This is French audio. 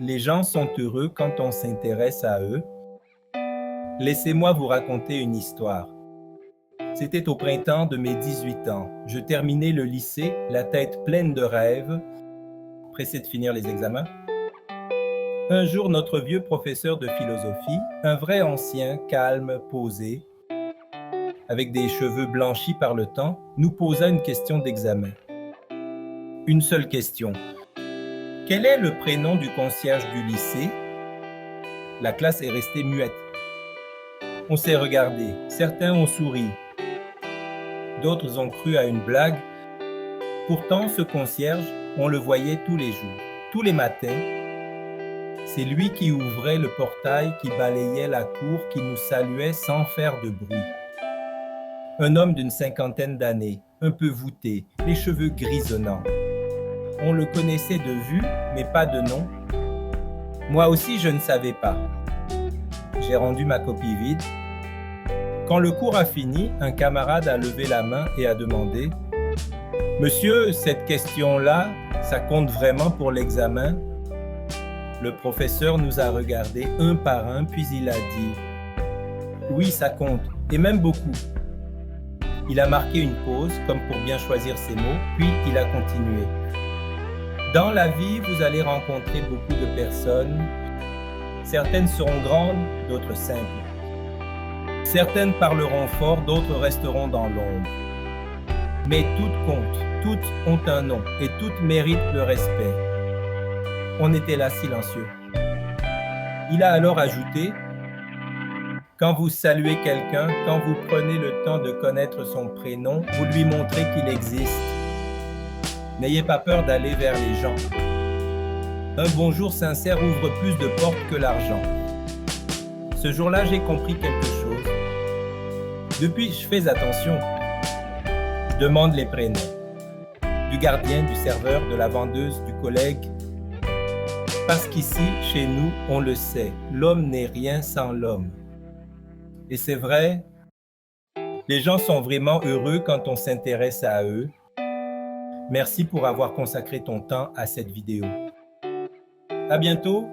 Les gens sont heureux quand on s'intéresse à eux. Laissez-moi vous raconter une histoire. C'était au printemps de mes 18 ans. Je terminais le lycée, la tête pleine de rêves, pressé de finir les examens. Un jour, notre vieux professeur de philosophie, un vrai ancien, calme, posé, avec des cheveux blanchis par le temps, nous posa une question d'examen. Une seule question. Quel est le prénom du concierge du lycée? La classe est restée muette. On s'est regardé. Certains ont souri. D'autres ont cru à une blague. Pourtant, ce concierge, on le voyait tous les jours, tous les matins. C'est lui qui ouvrait le portail, qui balayait la cour, qui nous saluait sans faire de bruit. Un homme d'une cinquantaine d'années, un peu voûté, les cheveux grisonnants. On le connaissait de vue, mais pas de nom. Moi aussi, je ne savais pas. J'ai rendu ma copie vide. Quand le cours a fini, un camarade a levé la main et a demandé « Monsieur, cette question-là, ça compte vraiment pour l'examen ?» Le professeur nous a regardés un par un, puis il a dit « Oui, ça compte, et même beaucoup. » Il a marqué une pause, comme pour bien choisir ses mots, puis il a continué. Dans la vie, vous allez rencontrer beaucoup de personnes. Certaines seront grandes, d'autres simples. Certaines parleront fort, d'autres resteront dans l'ombre. Mais toutes comptent, toutes ont un nom et toutes méritent le respect. On était là silencieux. Il a alors ajouté « Quand vous saluez quelqu'un, quand vous prenez le temps de connaître son prénom, vous lui montrez qu'il existe. N'ayez pas peur d'aller vers les gens. Un bonjour sincère ouvre plus de portes que l'argent. » Ce jour-là, j'ai compris quelque chose. Depuis, je fais attention. Je demande les prénoms. Du gardien, du serveur, de la vendeuse, du collègue. Parce qu'ici, chez nous, on le sait, l'homme n'est rien sans l'homme. Et c'est vrai, les gens sont vraiment heureux quand on s'intéresse à eux. Merci pour avoir consacré ton temps à cette vidéo. À bientôt!